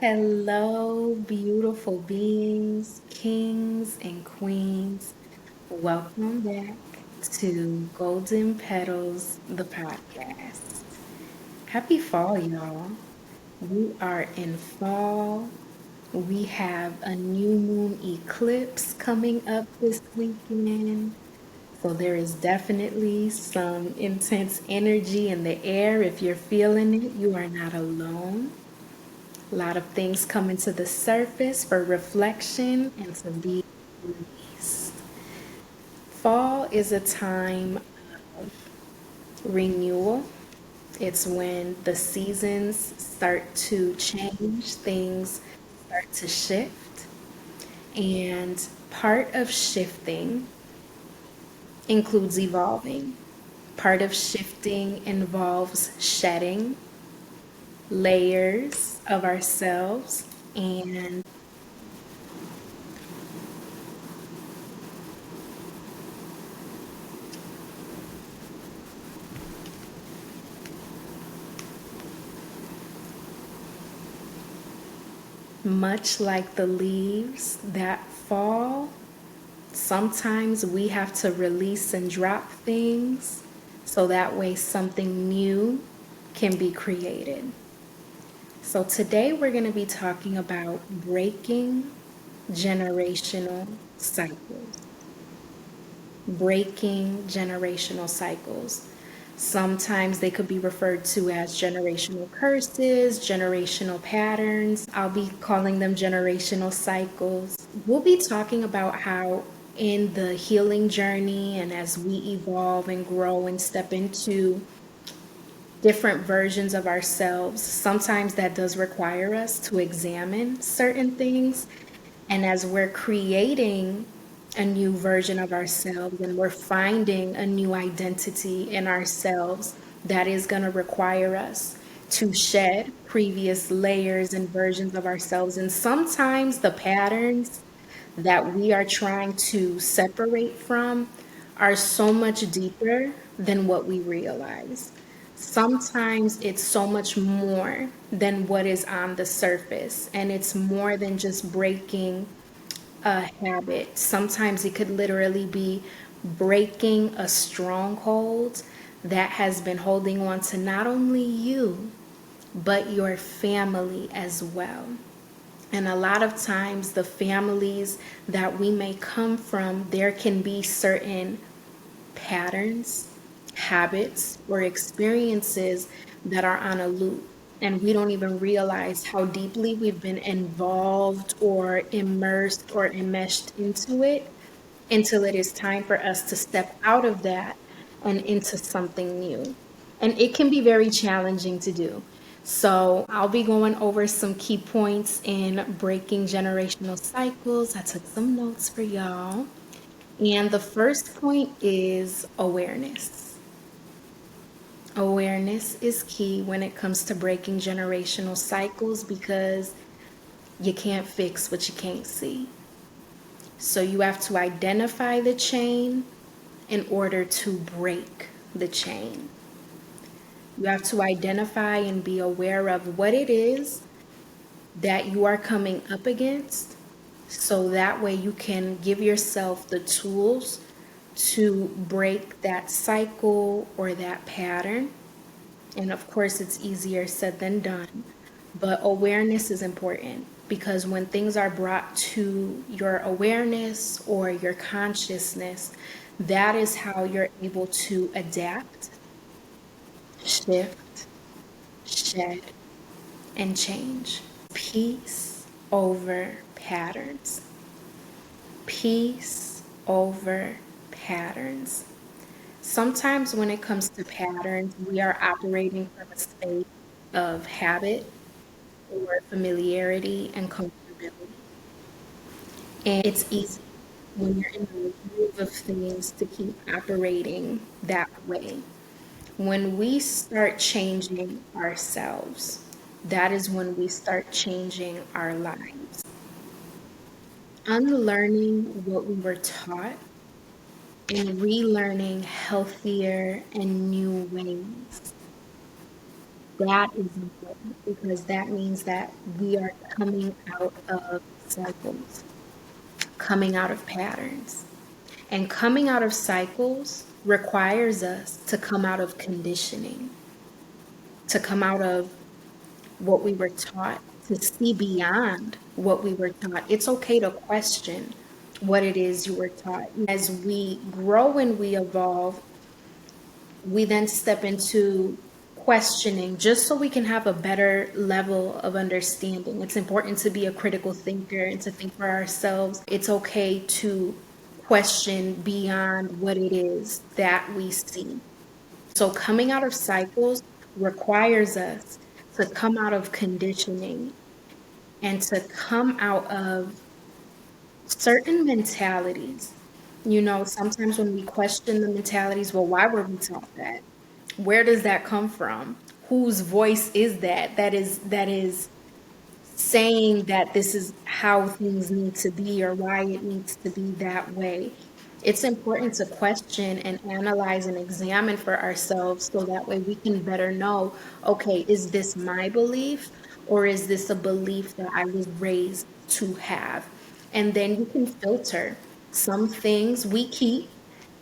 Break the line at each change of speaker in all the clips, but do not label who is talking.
Hello, beautiful beings, kings, and queens. Welcome back to Golden Petals, the podcast. Happy fall, y'all. We are in fall. We have a new moon eclipse coming up this weekend. So there is definitely some intense energy in the air. If you're feeling it, you are not alone. A lot of things coming to the surface for reflection and to be released. Fall is a time of renewal. It's when the seasons start to change, things start to shift. And part of shifting includes evolving. Part of shifting involves shedding layers of ourselves and much like the leaves that fall, sometimes we have to release and drop things so that way something new can be created. So, today we're going to be talking about breaking generational cycles. Breaking generational cycles. Sometimes they could be referred to as generational curses, generational patterns. I'll be calling them generational cycles. We'll be talking about how, in the healing journey, and as we evolve and grow and step into different versions of ourselves, sometimes that does require us to examine certain things. And as we're creating a new version of ourselves and we're finding a new identity in ourselves, that is going to require us to shed previous layers and versions of ourselves. And sometimes the patterns that we are trying to separate from are so much deeper than what we realize. Sometimes it's so much more than what is on the surface, and it's more than just breaking a habit. Sometimes it could literally be breaking a stronghold that has been holding on to not only you, but your family as well. And a lot of times, the families that we may come from, there can be certain patterns, habits, or experiences that are on a loop. And we don't even realize how deeply we've been involved or immersed or enmeshed into it until it is time for us to step out of that and into something new. And it can be very challenging to do. So, I'll be going over some key points in breaking generational cycles. I took some notes for y'all. And the first point is awareness. Awareness is key when it comes to breaking generational cycles because you can't fix what you can't see. So you have to identify the chain in order to break the chain. You have to identify and be aware of what it is that you are coming up against so that way you can give yourself the tools to break that cycle or that pattern. And of course, it's easier said than done. But awareness is important because when things are brought to your awareness or your consciousness, that is how you're able to adapt, shift, shed, and change. Peace over patterns. Peace over patterns. Sometimes when it comes to patterns, we are operating from a state of habit or familiarity and comfortability. And it's easy when you're in the groove of things to keep operating that way. When we start changing ourselves, that is when we start changing our lives. Unlearning what we were taught and relearning healthier and new ways. That is important because that means that we are coming out of cycles, coming out of patterns. And coming out of cycles requires us to come out of conditioning, to come out of what we were taught, to see beyond what we were taught. It's okay to question what it is you were taught. As we grow and we evolve, we then step into questioning just so we can have a better level of understanding. It's important to be a critical thinker and to think for ourselves. It's okay to question beyond what it is that we see. So, coming out of cycles requires us to come out of conditioning and to come out of certain mentalities. Sometimes when we question the mentalities, well, why were we taught that? Where does that come from? Whose voice is that is saying that this is how things need to be or why it needs to be that way? It's important to question and analyze and examine for ourselves so that way we can better know, okay, is this my belief or is this a belief that I was raised to have? And then you can filter. Some things we keep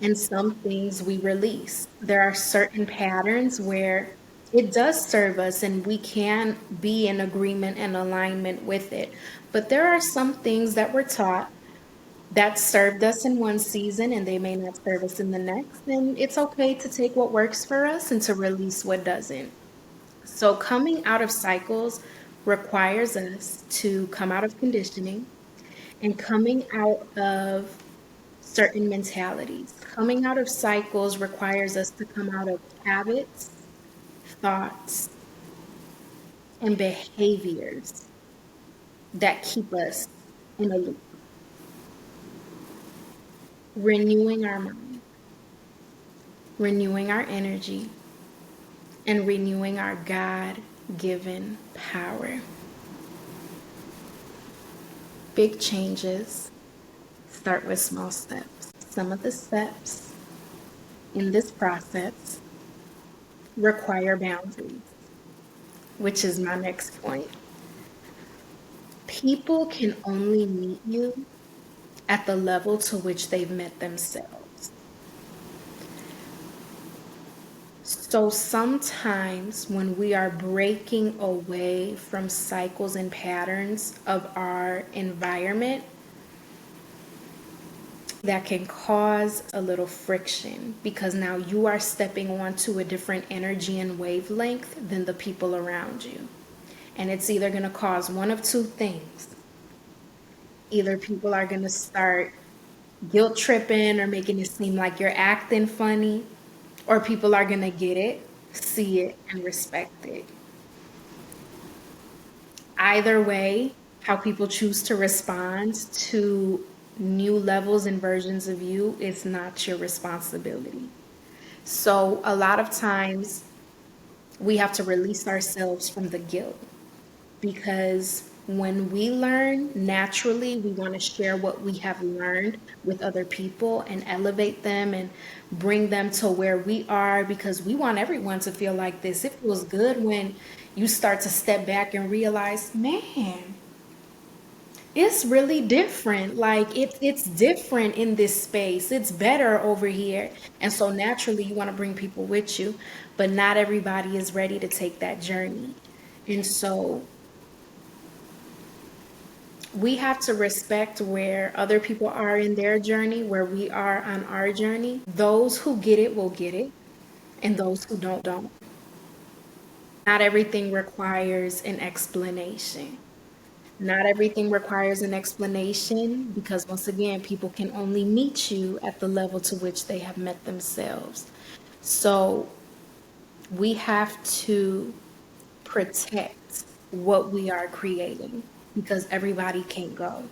and some things we release. There are certain patterns where it does serve us and we can be in agreement and alignment with it. But there are some things that we're taught that served us in one season and they may not serve us in the next. And it's okay to take what works for us and to release what doesn't. So, coming out of cycles requires us to come out of conditioning and coming out of certain mentalities. Coming out of cycles requires us to come out of habits, thoughts, and behaviors that keep us in a loop. Renewing our mind, renewing our energy, and renewing our God given power. Big changes start with small steps. Some of the steps in this process require boundaries, which is my next point. People can only meet you at the level to which they've met themselves. So sometimes when we are breaking away from cycles and patterns of our environment, that can cause a little friction because now you are stepping onto a different energy and wavelength than the people around you. And it's either going to cause one of two things. Either people are going to start guilt tripping or making it seem like you're acting funny, or people are going to get it, see it, and respect it. Either way, how people choose to respond to new levels and versions of you is not your responsibility. So, a lot of times we have to release ourselves from the guilt because when we learn naturally, we want to share what we have learned with other people and elevate them and bring them to where we are because we want everyone to feel like this. It feels good when you start to step back and realize, man, it's really different. Like it's different in this space. It's better over here. And so naturally you want to bring people with you, but not everybody is ready to take that journey. And so we have to respect where other people are in their journey, where we are on our journey. Those who get it will get it, and those who don't. Not everything requires an explanation. Not everything requires an explanation because, once again, people can only meet you at the level to which they have met themselves. So we have to protect what we are creating because everybody can't go.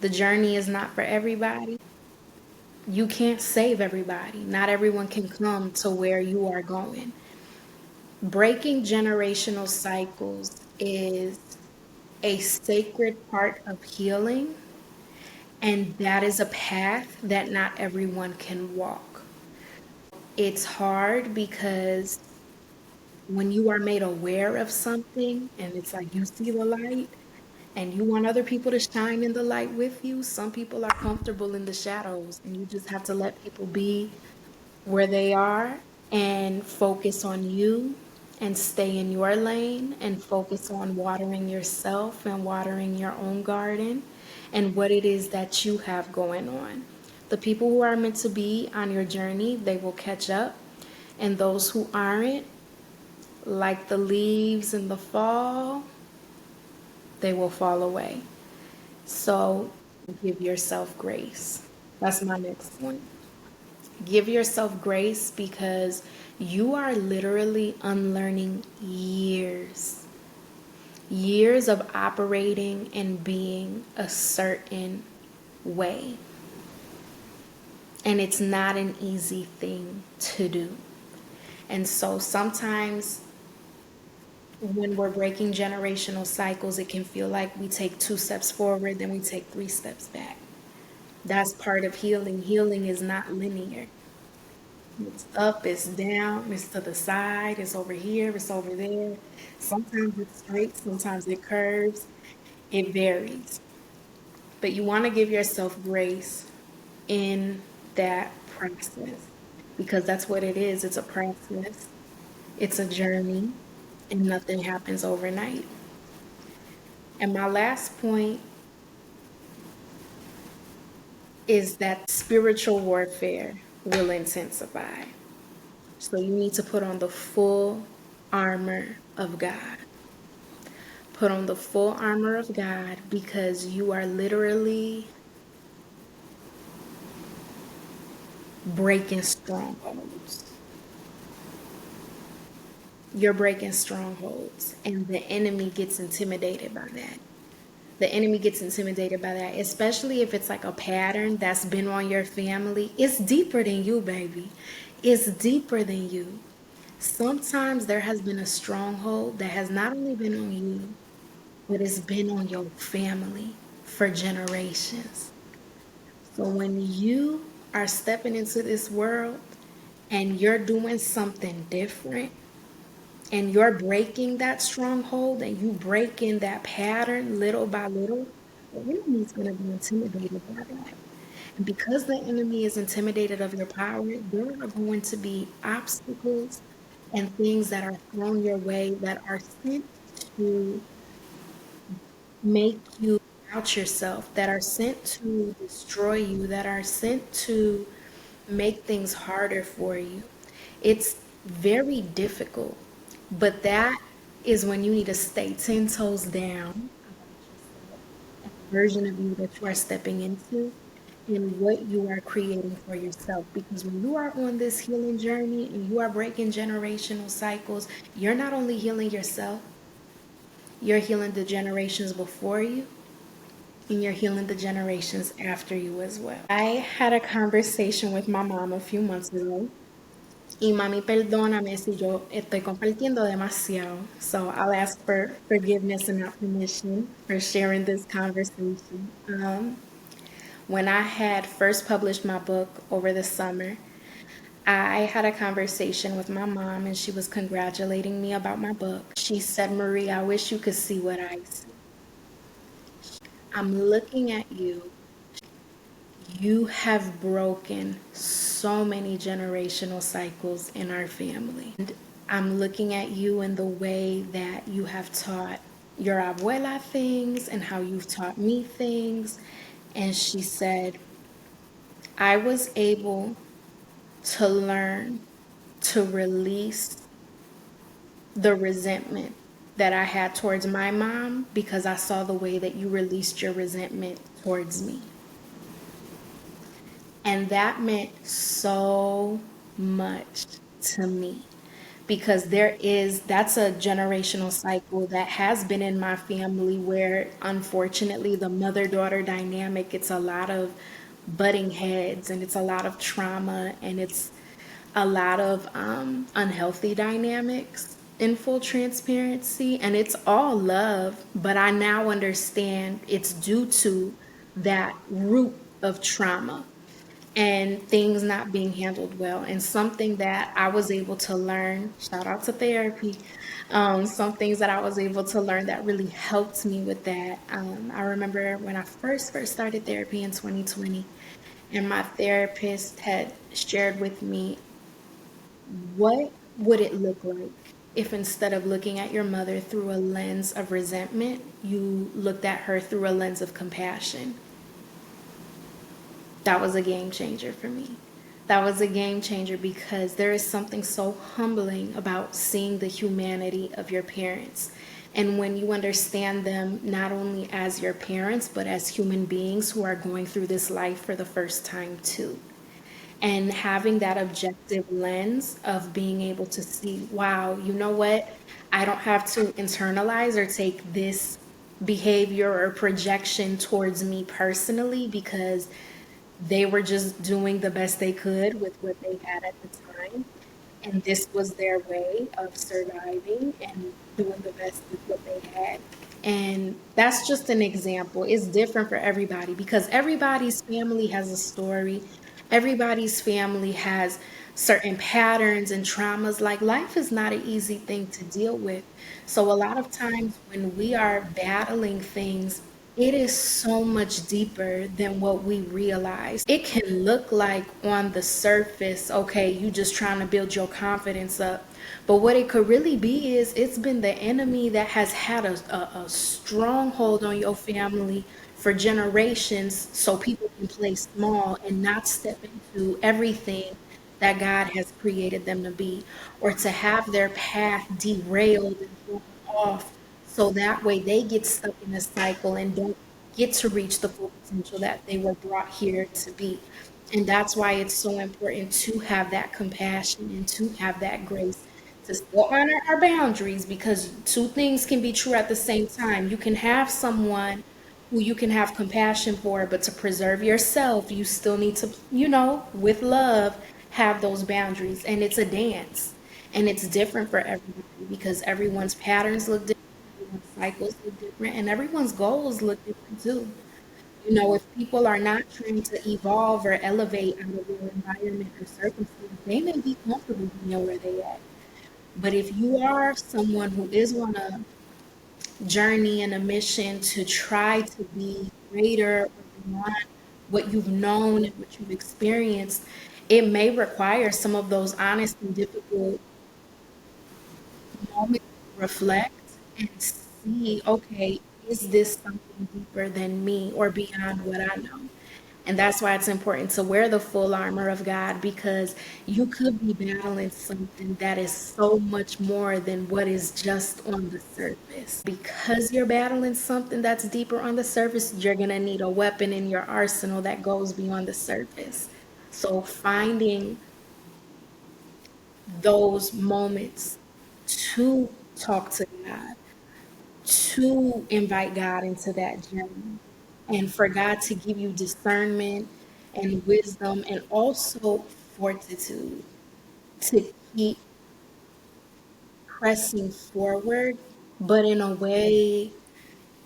The journey is not for everybody. You can't save everybody. Not everyone can come to where you are going. Breaking generational cycles is a sacred part of healing, and that is a path that not everyone can walk. It's hard because when you are made aware of something and it's like you see the light and you want other people to shine in the light with you, some people are comfortable in the shadows and you just have to let people be where they are and focus on you and stay in your lane and focus on watering yourself and watering your own garden and what it is that you have going on. The people who are meant to be on your journey, they will catch up, and those who aren't, like the leaves in the fall, they will fall away. So give yourself grace. That's my next one. Give yourself grace because you are literally unlearning years of operating and being a certain way. And it's not an easy thing to do. And so sometimes when we're breaking generational cycles, it can feel like we take 2 steps forward, then we take 3 steps back. That's part of healing. Healing is not linear. It's up, it's down, it's to the side, it's over here, it's over there. Sometimes it's straight, sometimes it curves. It varies. But you want to give yourself grace in that process because that's what it is. It's a process, it's a journey, and nothing happens overnight. And my last point is that spiritual warfare will intensify. So you need to put on the full armor of God. Put on the full armor of God because you are literally breaking strongholds. You're breaking strongholds, and the enemy gets intimidated by that. The enemy gets intimidated by that, especially if it's like a pattern that's been on your family. It's deeper than you, baby. It's deeper than you. Sometimes there has been a stronghold that has not only been on you, but it's been on your family for generations. So when you are stepping into this world and you're doing something different, and you're breaking that stronghold and you breaking that pattern little by little, the enemy is going to be intimidated by that. And because the enemy is intimidated of your power, there are going to be obstacles and things that are thrown your way that are sent to make you doubt yourself, that are sent to destroy you, that are sent to make things harder for you. It's very difficult, but that is when you need to stay 10 toes down, version of you that you are stepping into and what you are creating for yourself. Because when you are on this healing journey and you are breaking generational cycles, you're not only healing yourself, you're healing the generations before you, and you're healing the generations after you as well. I had a conversation with my mom a few months ago. Y mami, perdóname si yo estoy compartiendo demasiado. So I'll ask for forgiveness and not permission for sharing this conversation. When I had first published my book over the summer, I had a conversation with my mom and she was congratulating me about my book. She said, Marie, I wish you could see what I see. I'm looking at you. You have broken so many generational cycles in our family. And I'm looking at you in the way that you have taught your abuela things and how you've taught me things. And she said, I was able to learn to release the resentment that I had towards my mom because I saw the way that you released your resentment towards me. And that meant so much to me because that's a generational cycle that has been in my family where unfortunately the mother-daughter dynamic, it's a lot of butting heads and it's a lot of trauma and it's a lot of unhealthy dynamics in full transparency, and it's all love, but I now understand it's due to that root of trauma. and things not being handled well. And something that I was able to learn, shout out to therapy, some things that I was able to learn that really helped me with that. I remember when I first started therapy in 2020, and my therapist had shared with me, what would it look like if instead of looking at your mother through a lens of resentment, you looked at her through a lens of compassion? That was a game changer for me. That was a game changer because there is something so humbling about seeing the humanity of your parents. And when you understand them not only as your parents, but as human beings who are going through this life for the first time, too. And having that objective lens of being able to see, wow, you know what? I don't have to internalize or take this behavior or projection towards me personally because they were just doing the best they could with what they had at the time. And this was their way of surviving and doing the best with what they had. And that's just an example. It's different for everybody because everybody's family has a story. Everybody's family has certain patterns and traumas. Like, life is not an easy thing to deal with. So a lot of times when we are battling things, it is so much deeper than what we realize. It can look like on the surface, okay, you just trying to build your confidence up. But what it could really be is it's been the enemy that has had a stronghold on your family for generations so people can play small and not step into everything that God has created them to be, or to have their path derailed and thrown off so that way they get stuck in a cycle and don't get to reach the full potential that they were brought here to be. And that's why it's so important to have that compassion and to have that grace to still honor our boundaries, because two things can be true at the same time. You can have someone who you can have compassion for, but to preserve yourself, you still need to, with love, have those boundaries. And it's a dance. And it's different for everybody because everyone's patterns look different, everyone's cycles look different, and everyone's goals look different too. If people are not trying to evolve or elevate out of their environment or circumstance, they may be comfortable being where they at. But if you are someone who is on a journey and a mission to try to be greater or beyond what you've known and what you've experienced, it may require some of those honest and difficult moments to reflect and see, okay, is this something deeper than me or beyond what I know? And that's why it's important to wear the full armor of God, because you could be battling something that is so much more than what is just on the surface. Because you're battling something that's deeper on the surface, you're going to need a weapon in your arsenal that goes beyond the surface. So finding those moments to talk to God, to invite God into that journey, and for God to give you discernment and wisdom and also fortitude to keep pressing forward, but in a way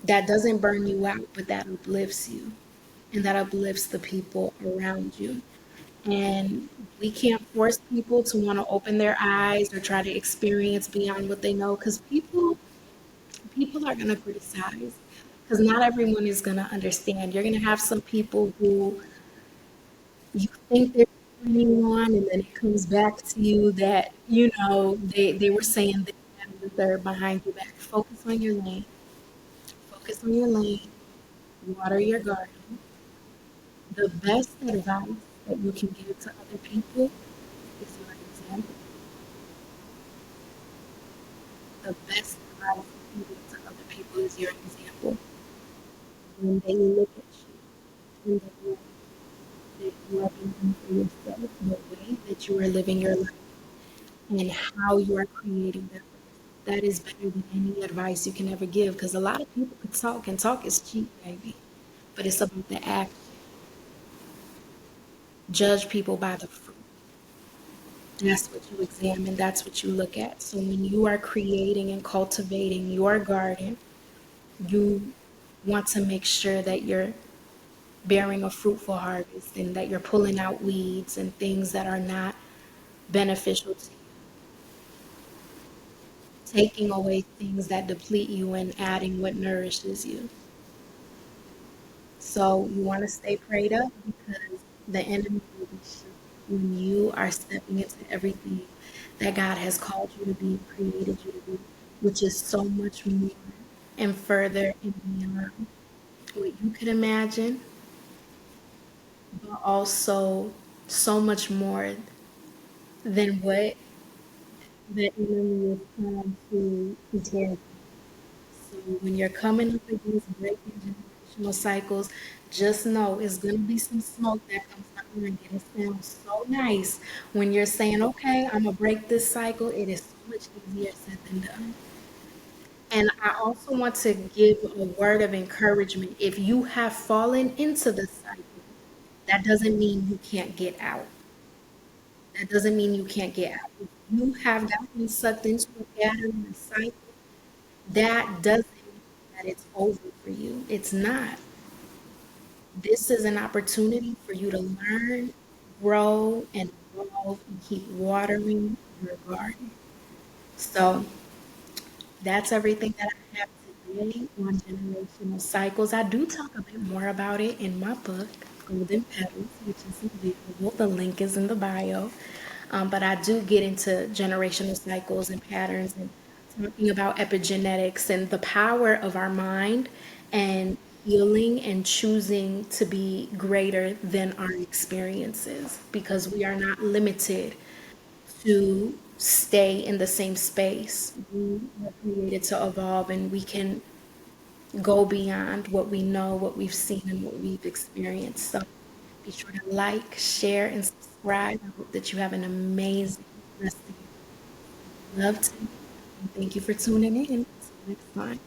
that doesn't burn you out, but that uplifts you and that uplifts the people around you. And we can't force people to want to open their eyes or try to experience beyond what they know, because people are going to criticize, because not everyone is going to understand. You're going to have some people who you think they're turning on, and then it comes back to you that, they were saying this and the third behind your back. Focus on your lane. Focus on your lane. Water your garden. The best advice that you can give to other people is your example. The best advice you can give to other people is your example. When they look at you, when they know that you are being for yourself, the way that you are living your life, and how you are creating that is better than any advice you can ever give. Because a lot of people could talk, and talk is cheap, baby. But it's about the act. Judge people by the fruit. That's what you examine, that's what you look at. So when you are creating and cultivating your garden, you want to make sure that you're bearing a fruitful harvest and that you're pulling out weeds and things that are not beneficial to you, taking away things that deplete you and adding what nourishes you. So you want to stay prayed up because the enemy will be shook when you are stepping into everything that God has called you to be, created you to be, which is so much more and further and beyond what you could imagine, but also so much more than what the enemy is trying to tear down. So when you're coming up against breaking generational cycles, just know it's going to be some smoke that comes behind it. It sounds so nice when you're saying, okay, I'm going to break this cycle. It is so much easier said than done. And I also want to give a word of encouragement. If you have fallen into the cycle, that doesn't mean you can't get out. That doesn't mean you can't get out. If you have gotten sucked into a pattern and a cycle, that doesn't mean that it's over for you. It's not. This is an opportunity for you to learn, grow, and evolve and keep watering your garden. So that's everything that I have today on generational cycles. I do talk a bit more about it in my book, Golden Petals, which is available. The link is in the bio. But I do get into generational cycles and patterns and talking about epigenetics and the power of our mind and healing and choosing to be greater than our experiences because we are not limited to stay in the same space. We are created to evolve and we can go beyond what we know, what we've seen, and what we've experienced. So be sure to like, share, and subscribe. I hope that you have an amazing rest of your day. Love to. And thank you for tuning in. See you next time.